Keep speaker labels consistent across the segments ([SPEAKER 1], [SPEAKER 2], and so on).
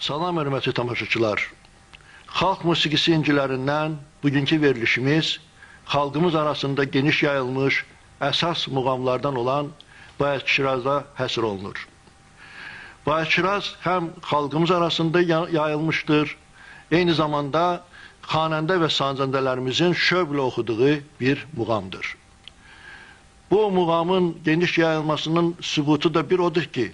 [SPEAKER 1] Salam hörmətli tamaşaçılar. Xalq musiqisi incilərindən bugünkü verilişimiz xalqımız arasında geniş yayılmış əsas muğamlardan olan Bayat Şiraz'a həsr olunur. Bayat Şiraz həm xalqımız arasında yayılmışdır, eyni zamanda xanəndə və sancəndələrimizin şövqlə oxuduğu bir muğamdır. Bu muğamın geniş yayılmasının sübutu da bir odur ki,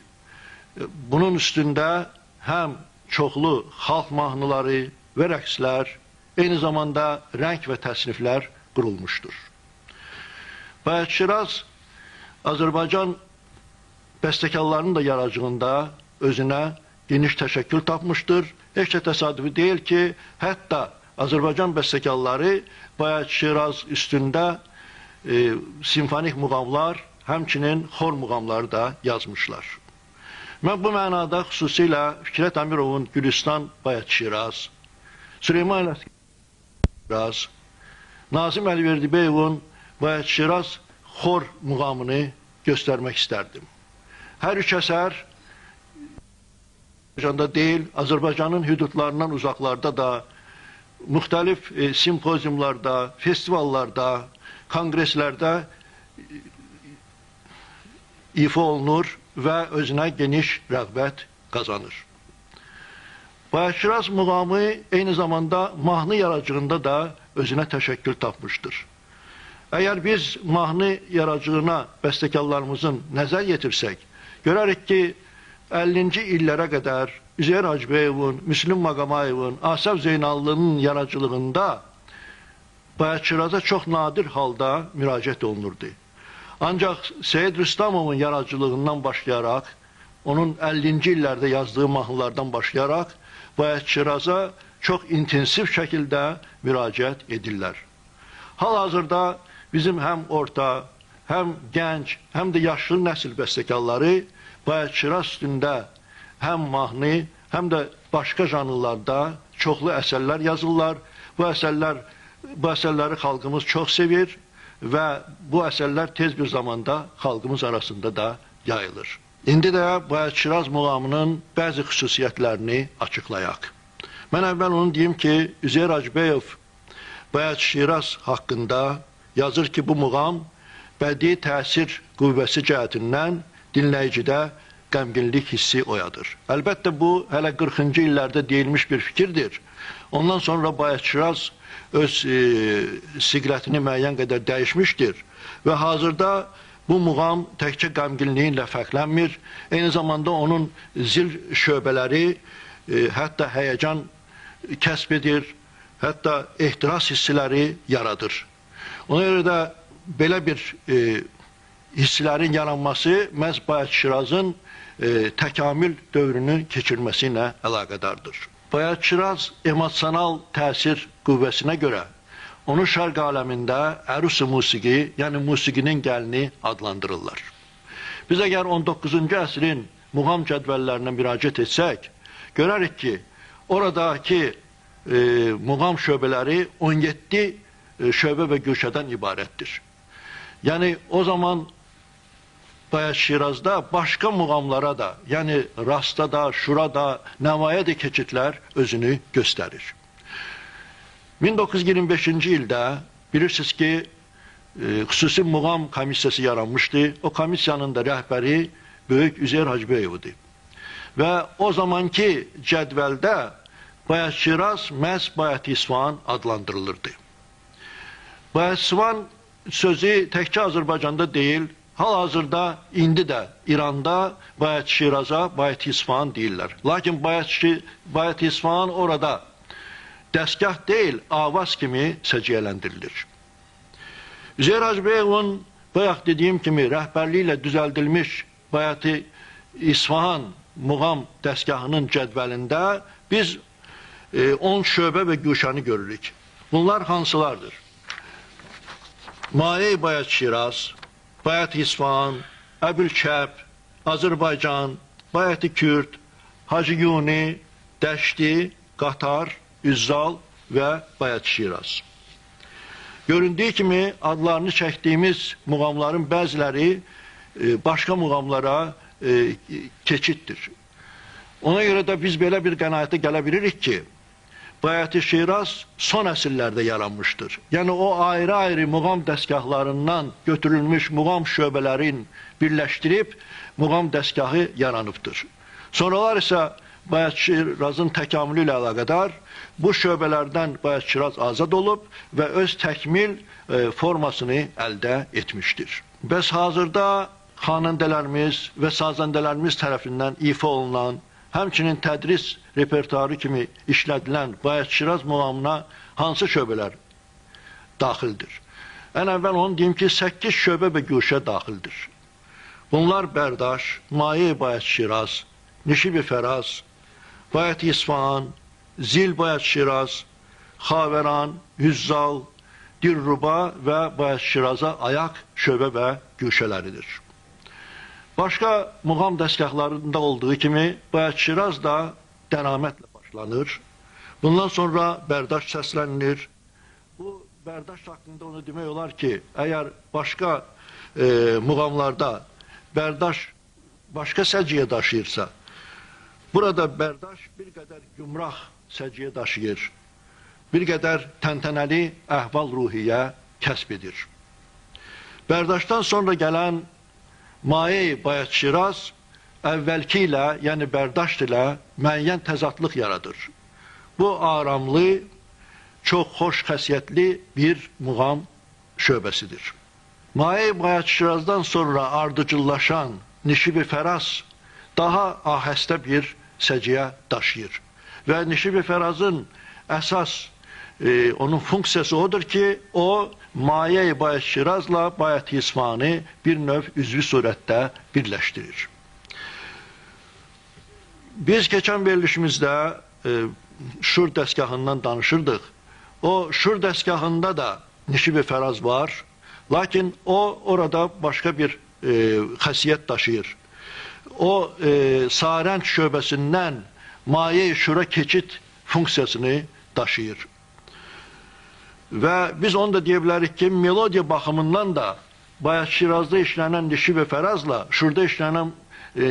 [SPEAKER 1] bunun üstündə həm çoxlu xalq mahnıları və rəqslər, eyni zamanda rəng və təsniflər qurulmuşdur. Bayat Şiraz, Azərbaycan bəstəkarlarının da yaradıcılığında özünə geniş təşəkkül tapmışdır. Heç də təsadüfi deyil ki, hətta Azərbaycan bəstəkarları Bayat Şiraz üstündə simfonik muğamlar, həmçinin xor muğamları da yazmışlar. Mən bu mənada xüsusilə Fikrət Əmirovun Gülüstan Bayat Şiraz, Süleyman Şiraz, Nazim Əliverdibeyevin Bayat Şiraz xor muğamını göstərmək istərdim. Hər üç əsər Azərbaycanda deyil, Azərbaycanın hüdudlarından uzaqlarda da, müxtəlif simpoziumlarda, festivallarda, kongreslərdə ifa olunur və özünə geniş rəğbət qazanır. Bayat Şiraz muğamı eyni zamanda mahnı yaradıcılığında da özünə təşəkkül tapmışdır. Əgər biz mahnı yaradıcılığına bəstəkarlarımızın nəzər yetirsək, görərik ki, 50-ci illərə qədər Üzeyir Hacbəyevin, Müslüm Maqamayevin, Asəf Zeynallının yaradıcılığında Bayat Şiraz'a çox nadir halda müraciət olunurdu. Ancaq Seyid Rüstamovun yaradıcılığından başlayaraq, onun 50-ci illərdə yazdığı mahnılardan başlayaraq, Bayat Şiraz'a çox intensiv şəkildə müraciət edirlər. Hal-hazırda bizim həm orta, həm gənc, həm də yaşlı nəsil bəstəkarları Bayat Şiraz üstündə həm mahnı, həm də başqa janrlarda çoxlu əsərlər yazırlar. Bu əsərləri xalqımız çox sevir və bu əsərlər tez bir zamanda xalqımız arasında da yayılır. İndi də Bayat Şiraz muğamının bəzi xüsusiyyətlərini açıqlayaq. Mən əvvəl onu deyim ki, Üzeyir Hacbəyev Bayat Şiraz haqqında yazır ki, bu muğam bədii təsir qüvvəsi cəhətindən dinləyicidə qəmginlik hissi oyadır. Əlbəttə bu hələ 40-cı illərdə deyilmiş bir fikirdir. Ondan sonra Bayat Şiraz öz siqrətini müəyyən qədər dəyişmişdir və hazırda bu muğam təkcə qəmginliyi ilə fərqlənmir. Eyni zamanda onun zil şöbələri hətta həyəcan kəsb edir, hətta ehtiras hissləri yaradır. Ona görə də belə bir hisslərin yaranması məhz Bayat Şirazın təkamül dövrünü keçirməsi ilə əlaqədardır. Bayat Şiraz emosional təsir qüvvəsinə görə onu şərq aləmində ərus-i musiqi, yəni musiqinin gəlini adlandırırlar. Biz əgər 19-cu əsrin muğam cədvəllərinə müraciət etsək, görərik ki, oradakı muğam şöbələri 17 şöbə və güşədən ibarətdir. Yəni o zaman Bayat Şirazda başqa muğamlara da, yəni rasta da, şura da, nəvaya da keçidlər özünü göstərir. 1925-ci ildə bilirsiniz ki, xüsusi muğam komissiyası yaranmışdı. O komissiyanın da rəhbəri Böyük Üzeyir Hacbəyevdir. Və o zamanki cədvəldə Bayat Şiraz məhz Bayat İsfahan adlandırılırdı. Bayat İsfahan sözü təkcə Azərbaycanda deyil, hal-hazırda indi də İranda Bayat Şiraza Bayat İsfahan deyirlər. Lakin Bayat İsfahan orada dəstgah deyil, avaz kimi səciyyələndirilir. Üzeyir Hacbəyevin bayaq dediyim kimi rəhbərliyi ilə düzəldilmiş Bayat İsfahan muğam dəstgahının cədvəlində biz 10 şöbə və güşəni görürük. Bunlar hansılardır? Maye Bayat Şiraz, Bayat İsfahan, Əbülkəb, Azərbaycan, Bayat-ı Kürd, Hacı Yuni, Dəşti, Qatar, Üzzal və Bayat Şiraz. Göründüyü kimi adlarını çəkdiyimiz muğamların bəziləri başqa muğamlara keçiddir. Ona görə də biz belə bir qənaətə gələ bilirik ki, Bayat-ı Şiraz son əsrlərdə yaranmışdır. Yəni o ayrı-ayrı muğam dəstgahlarından götürülmüş muğam şöbələrin birləşdirib muğam dəstgahı yaranıbdır. Sonralar isə Bayat-ı Şirazın təkamülü ilə əlaqədar bu şöbələrdən Bayat-ı Şiraz azad olub və öz təkmil formasını əldə etmişdir. Bəs hazırda xanəndələrimiz və sazəndələrimiz tərəfindən ifa olunan, həmçinin tədris repertuarı kimi işlədilən Bayat-ı Şiraz muğamına hansı şöbələr daxildir? Ən əvvəl onu deyim ki, 8 şöbə və güşə daxildir. Bunlar Bərdaş, Maye Bayat-ı Şiraz, Nişib-i Fəraz, Bayat-ı İsfahan, Zil Bayat-ı Şiraz, Xavəran, Hüzzal, Dilruba və Bayat-ı Şiraza ayaq şöbə və güşələridir. Başqa muğam dəstgahlarında olduğu kimi Bayat-ı Şiraz da dənamətlə başlanır. Bundan sonra Bərdaş səslənilir. Bu Bərdaş haqqında onu demək olar ki, əgər başqa muğamlarda Bərdaş başqa səciyyə daşıyırsa, burada Bərdaş bir qədər gümrah səciyyə daşıyır, bir qədər təntənəli əhval-ruhiyyə kəsb edir. Bərdaşdan sonra gələn Maye Bayat-ı Şiraz əvvəlki ilə, yəni Bərdaşt ilə müəyyən təzadlıq yaradır. Bu aramlı, çox xoş xəsiyyətli bir muğam şöbəsidir. Maye Bayat-ı Şirazdan sonra ardıcıllaşan Nişib-i Fəraz daha ahəstə bir səciyyə daşıyır. Və Nişib-i Fərazın əsas onun funksiyası odur ki, o Maye Bayat-ı Şirazla Bayat-ı İsfahanı bir növ üzvü surətdə birləşdirir. Biz keçən verilişimizdə Şur dəstgahından danışırdıq. O Şur dəstgahında da Nişib-i Fəraz var, lakin o orada başqa bir xəsiyyət daşıyır. O Sarənd şöbəsindən Maye-i Şura keçid funksiyasını daşıyır. Və biz onu da deyə bilərik ki, melodiya baxımından da Bayat-ı Şirazda işlənən Nişib-i Fərazla Şurda işlənən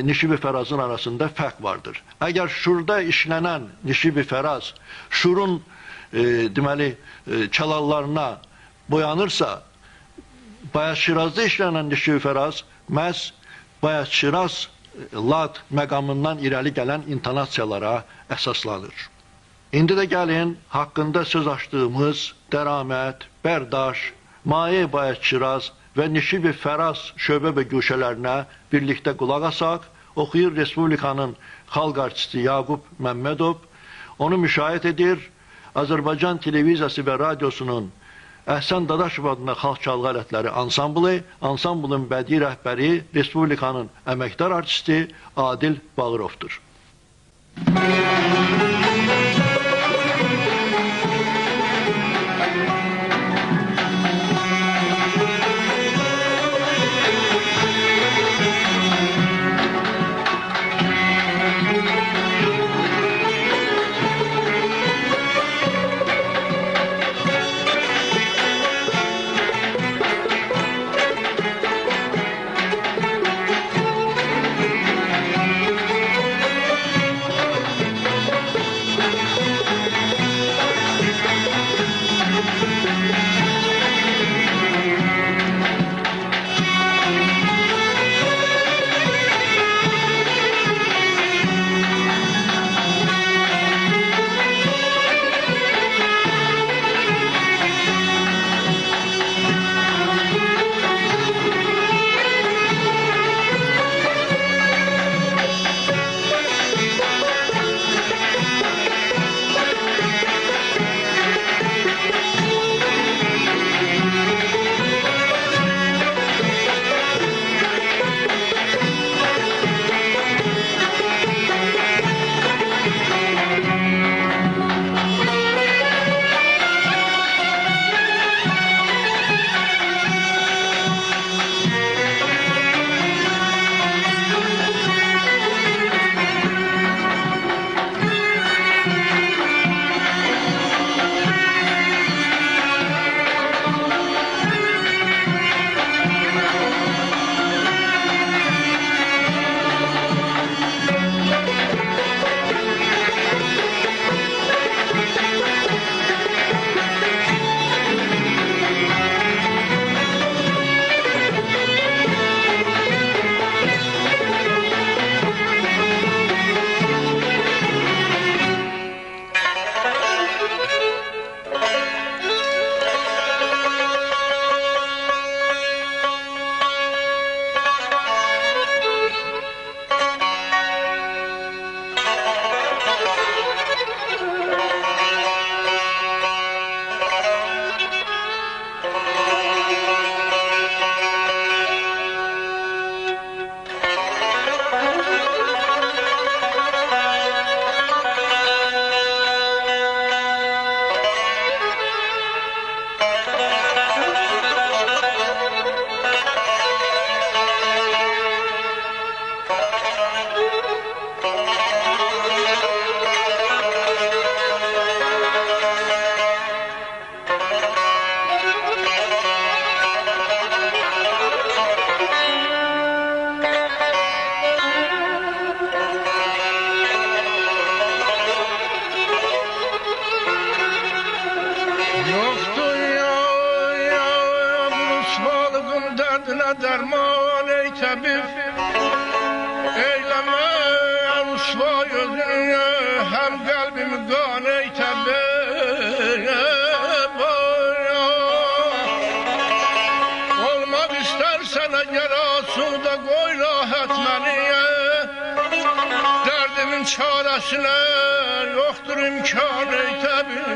[SPEAKER 1] Nişib-i Fərazın arasında fərq vardır. Əgər Şurda işlənən Nişib-i Fəraz Şurun deməli çalarlarına boyanırsa, Bayat-ı Şirazda işlənən Nişib-i Fəraz məhz Bayat-ı Şiraz lad məqamından irəli gələn intonasiyalara əsaslanır. İndi də gəlin, haqqında söz açdığımız Dəramət, Bərdaş, Maye Bayat-ı Şiraz və Nişib-i Fəraz şöbə və güşələrinə birlikdə qulaq asaq, oxuyur Respublikanın xalq artisti Yaqub Məmmədov, onu müşahidə edir, Azərbaycan televiziyası və radiosunun Əhsən Dadaşov adına xalq çalğı alətləri ansamblı, ansamblın bədii rəhbəri Respublikanın əməkdar artisti Adil Bağırovdur.
[SPEAKER 2] buna derman ey tabip. Eyleme rusva gözünü, hem kalbimi kan ey tabip. Olmak istersen eğer asuda koy rahat beni. Derdimin çaresine yoktur imkan ey tabip.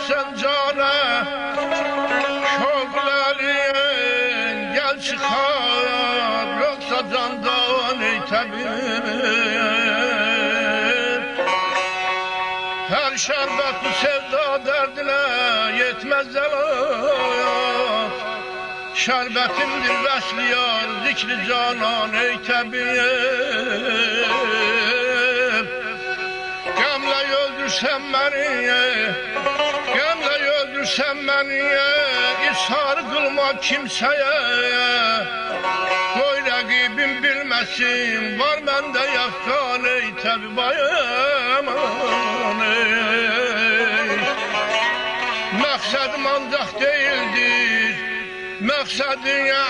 [SPEAKER 2] Sen cana şokların gel çıkar, yoksa candan ey tabip. Her şerbet bu sevda derdine yetmez zelal. Şerbetimdir vesliyar zikri canan ey tabip. Gemle öldürsen beni, gemle öldürsen beni, ishar kılma kimseye. Koy rakibim bilmesin, var bende yafkan ey tabip aman ey. Maksadım ancak değildir, maksadın ya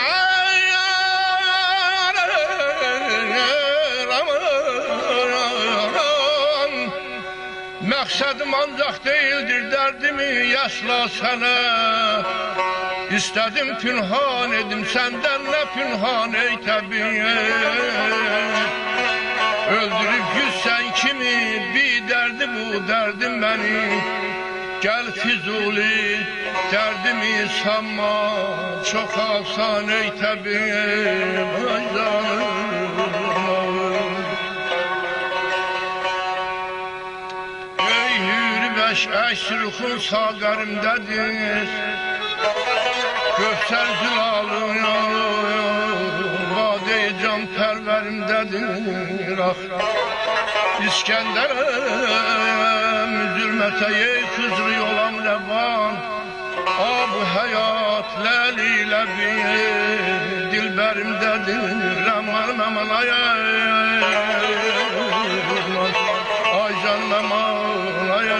[SPEAKER 2] maksadım ancak değildir, derdimi yaşla sana. İstedim pünhan edim senden ne pünhan ey tabip. Öldürüp yüzsen kimi, bir derdi bu derdim beni. Gel Fizuli derdimi sanma, çok asan ey tabip. Ay canım. Eşrıkın sağlarımdadır, Göksel zülalın vade-i can perverimdedir. Ah İskender'im zülmete ey Hızrı yolam levan. Ah bu hayat leli lebi dilberimdedir. Aman aman ay ay canım aman ay ay.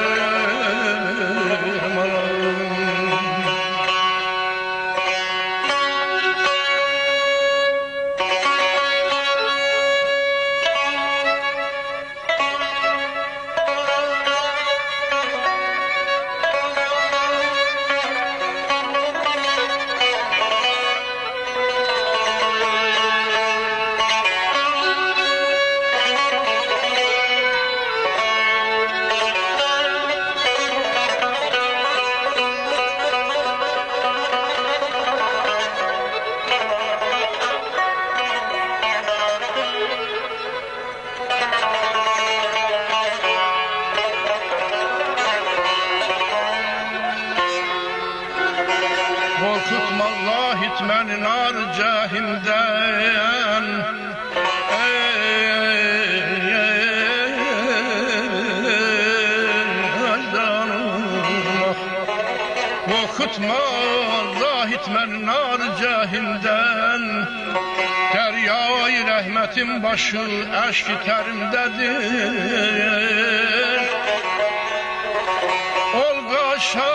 [SPEAKER 2] Korkutma Allah itmeni nar cahimden. Korkutma Allah itmeni nar cahimden. Deryayı rahmetin başı eşk-i terimdedir. Olgaşa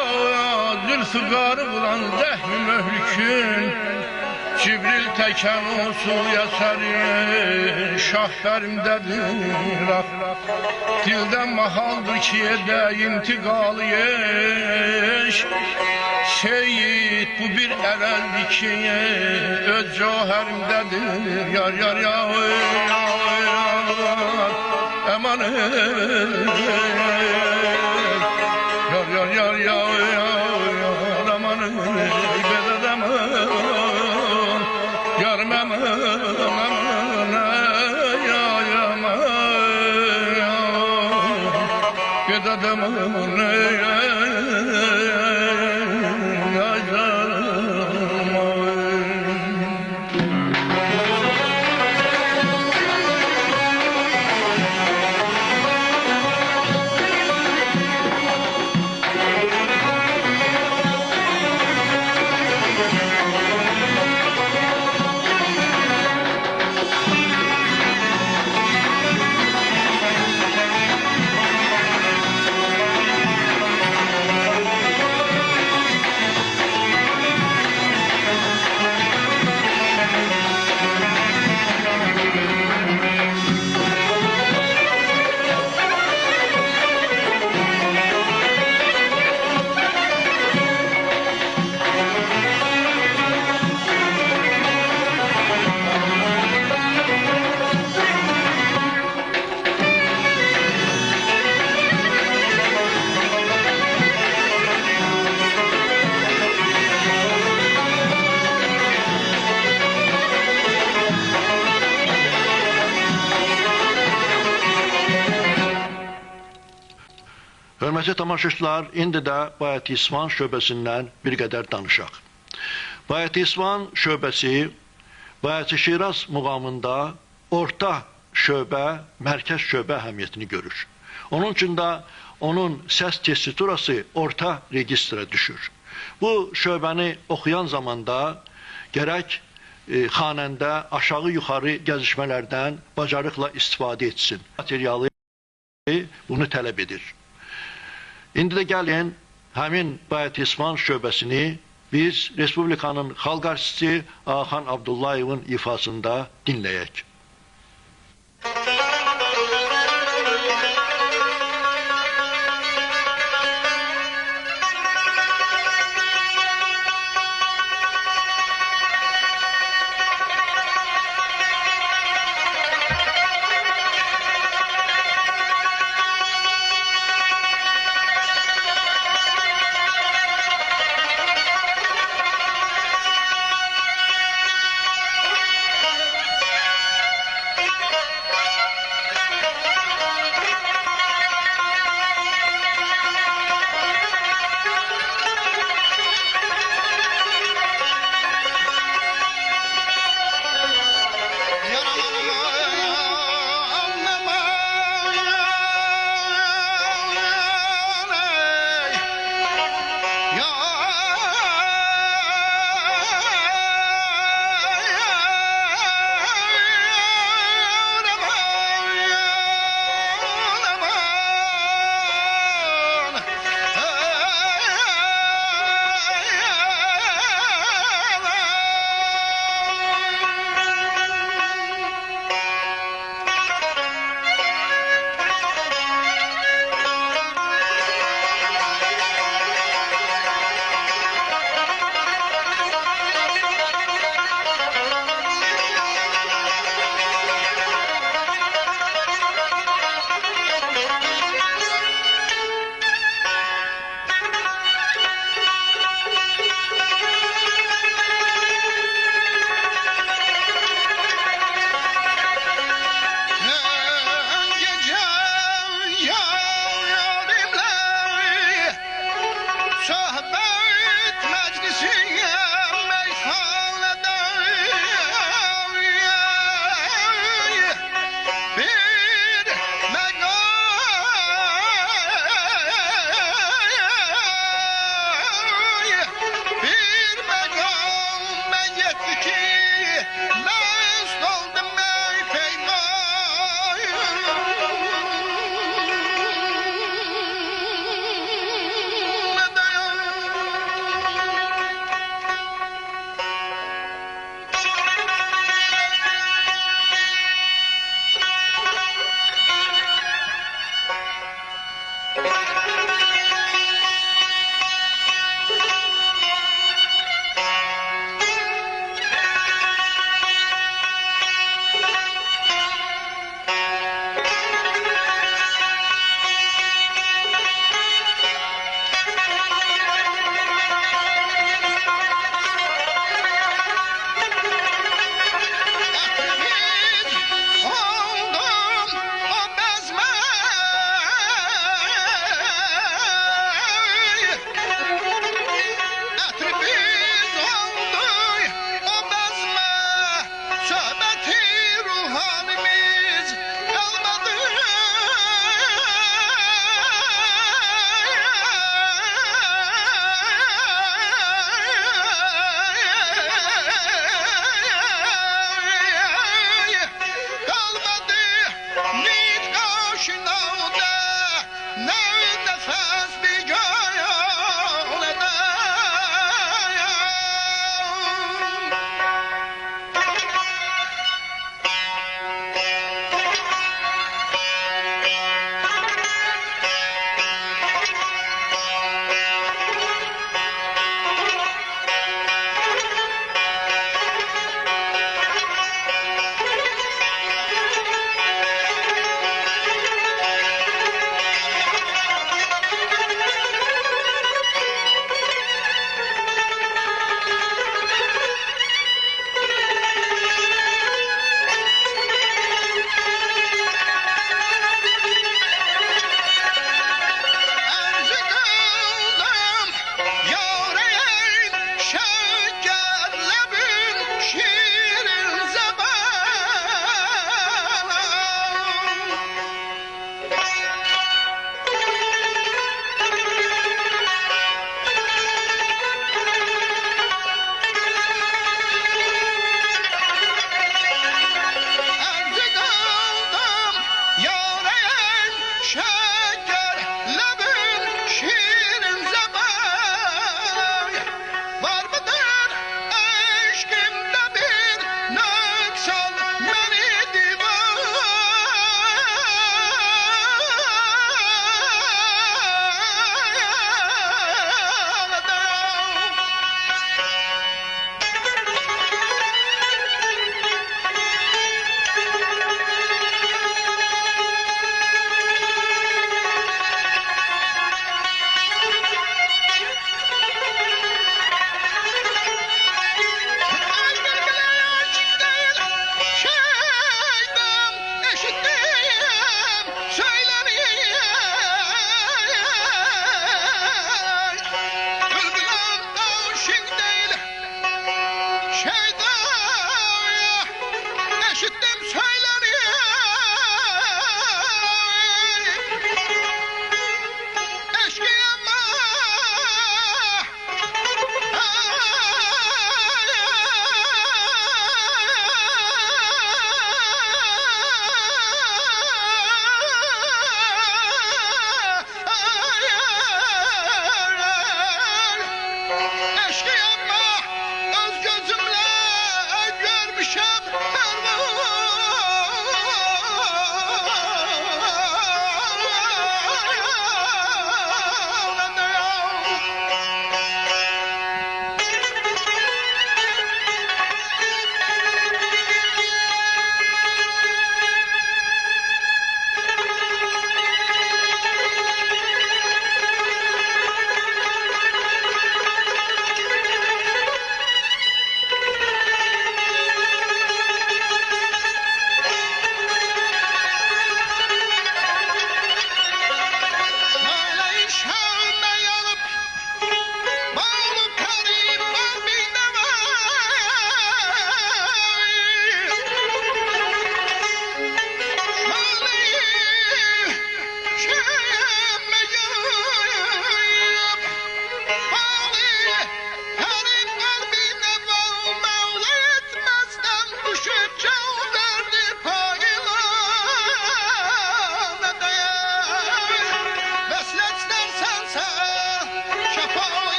[SPEAKER 2] zülfügarı bulan zehmi möhlükün, Cibril teken o suya serin şahferimdedir. Dilden mahaldır ki ede intikalı yeş. Seyit bu bir eleldi ki öz cevherimdedir. Yar yar yar aman yar yar yar aman beded aman yarım aman aman
[SPEAKER 1] Hörmətli tamaşaçılar, indi də Bayat İsvan şöbəsindən bir qədər danışaq. Bayat İsvan şöbəsi Bayat Şiraz muğamında orta şöbə, mərkəz şöbə əhəmiyyətini görür. Onun üçün də onun səs tesiturası orta registrə düşür. Bu şöbəni oxuyan zamanda gərək xanəndə aşağı-yuxarı gəzişmələrdən bacarıqla istifadə etsin. Materialı bunu tələb edir. İndi də gəlin, həmin Bayat İsvan şöbəsini biz Respublikanın xalq artisti Ağaxan Abdullayevin ifasında dinləyək.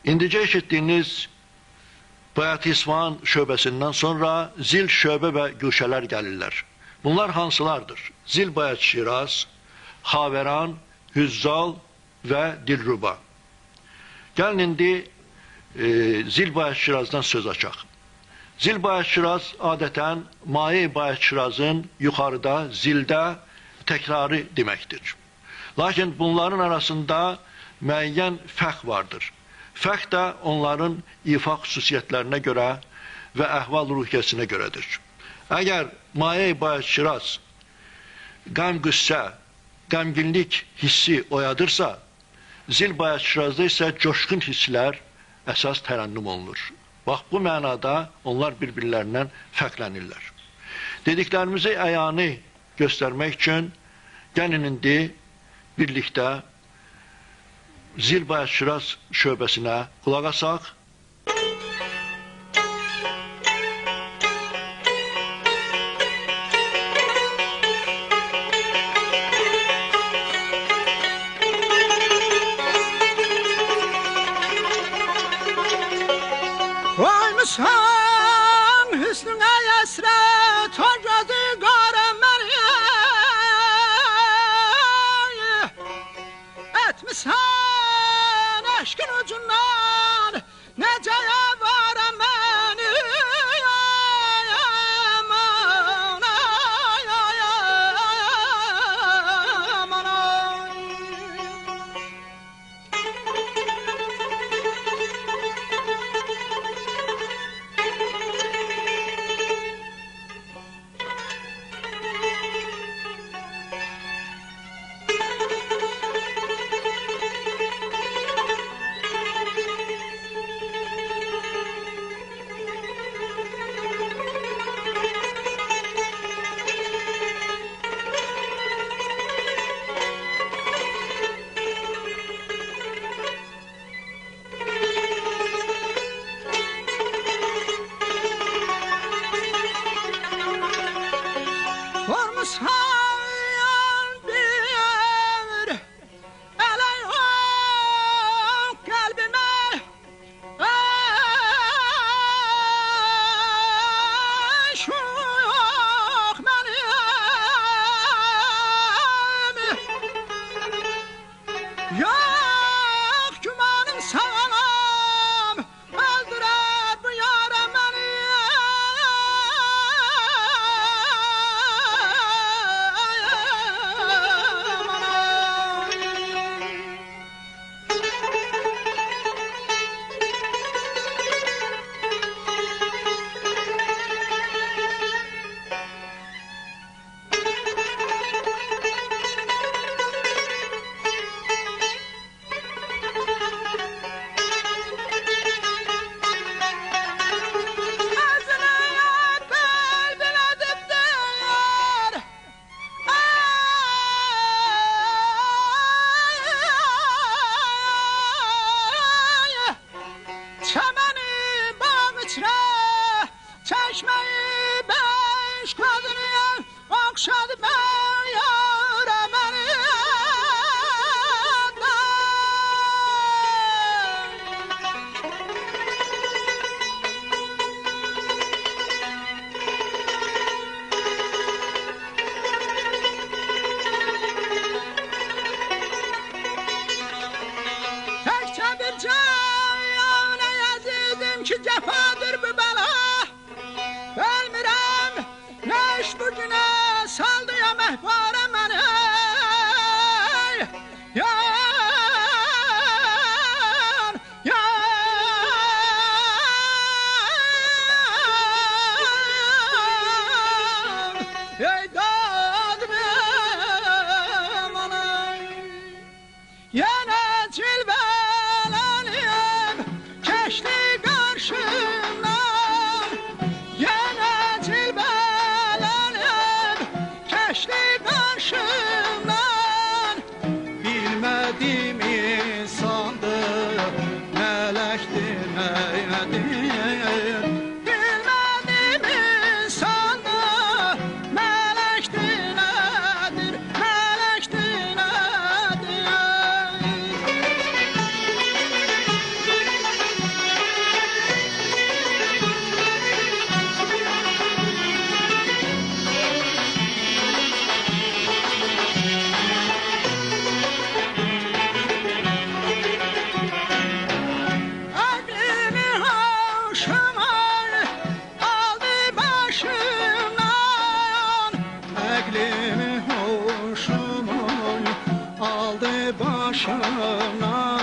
[SPEAKER 1] İndicə eşitdiyiniz Bayat İsfahan şöbəsindən sonra zil şöbə və güşələr gəlirlər. Bunlar hansılardır? Zil Bayat Şiraz, Xavəran, Hüzzal və Dilruba. Gəlin indi Zil Bayat Şirazdan söz açaq. Zil Bayat Şiraz adətən Maye Bayat Şirazın yuxarıda zildə təkrarı deməkdir. Lakin bunların arasında müəyyən fərq vardır. Fərq də onların ifa xüsusiyyətlərinə görə və əhval-ruhiyyəsinə görədir. Əgər Maye Bayat Şiraz qəm-qüssə, qəmginlik hissi oyadırsa, Zil Bayat Şirazda isə coşqun hisslər əsas tərənnüm olunur. Bax, bu mənada onlar bir-birlərindən fərqlənirlər. Dediklərimizi əyani göstərmək üçün gəlin indi birlikdə Zil Bayat Şiraz şöbəsinə qulaq asaq.
[SPEAKER 3] Vaymışsan hüsnüne yesret o gözü görmeli, etmişsen aşkın ucundan neceye varam beni. Aman, ay, ay, aman, ay. Varmışsan bir eley yok kalbime, şu yok benim, yok gümanım sağlam, öldürer bu yarım beni. Çəməni bağ içrə, çeşmeyi beş kadını okşadı ben yâre beni. Təkcə bir can ki cefadır bu bela. başına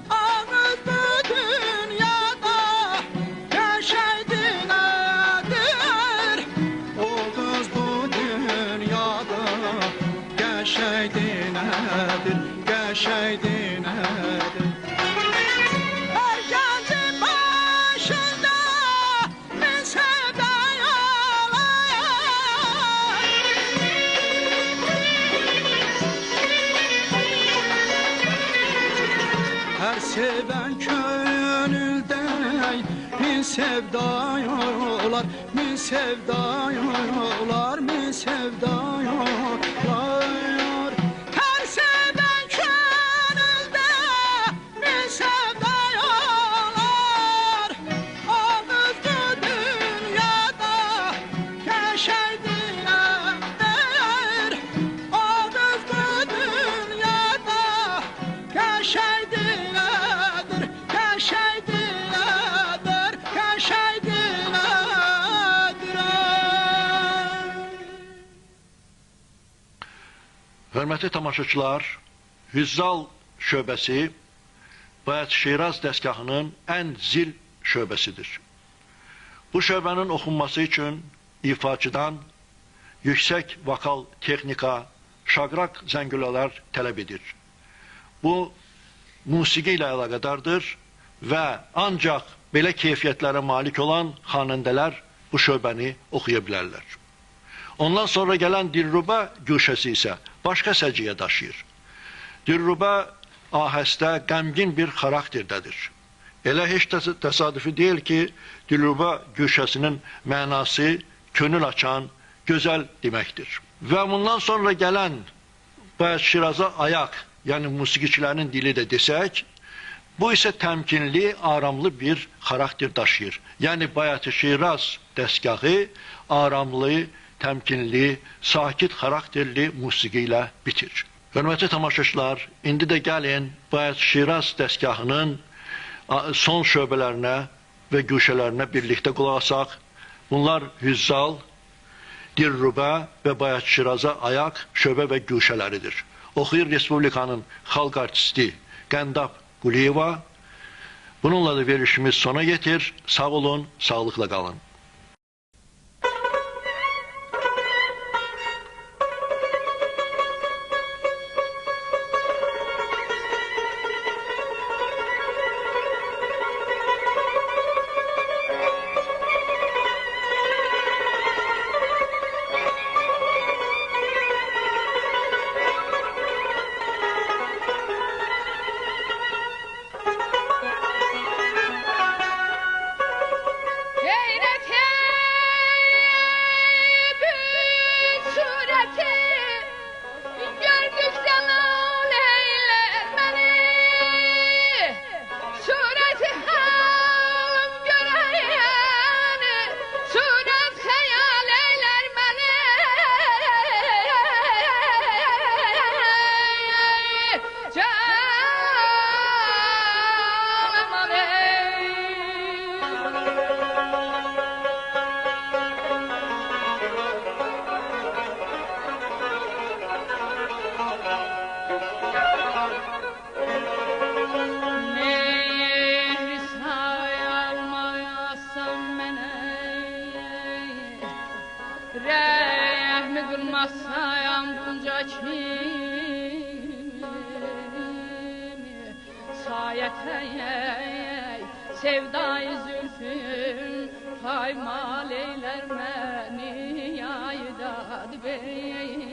[SPEAKER 3] ağız bu dünyada yaşaydı nedir? O kız bu dünyada yaşaydı nedir? Yaşaydı nedir? Her gencin başında bir sevda her seven gönülde min sevda yolar, min sevda yolar, min sevda yolar. Her seven gönülde min sevda yolar. O kız bu dünyada yaşaydı nedir? O kız bu dünyada yaşaydı nedir? Yaşaydı nedir? Yaşaydı nedir?
[SPEAKER 1] Hörmətli tamaşaçılar, Hüzzal şöbəsi Bayat Şiraz dəstgahının ən zil şöbəsidir. Bu şöbənin oxunması üçün ifaçıdan yüksək vokal texnika, şaqraq zəngülələr tələb edir. Bu, musiqi ilə əlaqədardır və ancaq belə keyfiyyətlərə malik olan xanəndələr bu şöbəni oxuya bilərlər. Ondan sonra gələn Dilruba güşəsi isə başqa səciyyə daşıyır. Dilruba ahəstə, qəmgin bir xarakterdədir. Elə heç təsadüfi deyil ki, Dilruba güşəsinin mənası könül açan, gözəl deməkdir. Və bundan sonra gələn Bayat Şiraza ayaq, yəni musiqiçilərin dili də desək, bu isə təmkinli, aramlı bir xarakter daşıyır. Yəni Bayat Şiraz dəstgahı aramlı, təmkinli, sakit xarakterli musiqi ilə bitir. Hörmətli tamaşaçılar, indi də gəlin Bayat Şiraz dəstgahının son şöbələrinə və güşələrinə birlikdə qulaq asaq. Bunlar Hüzzal, Dilruba və Bayat Şiraza ayaq, şöbə və güşələridir. Oxuyur Respublikanın xalq artisti Qəndab Quliyeva. Bununla da verilişimiz sona yetir. Sağ olun, sağlıqla qalın.
[SPEAKER 4] Rəhmi qılmazsayam bunca kimi sayət ey sevdayı zülfün paymal eylər məni yaydad bey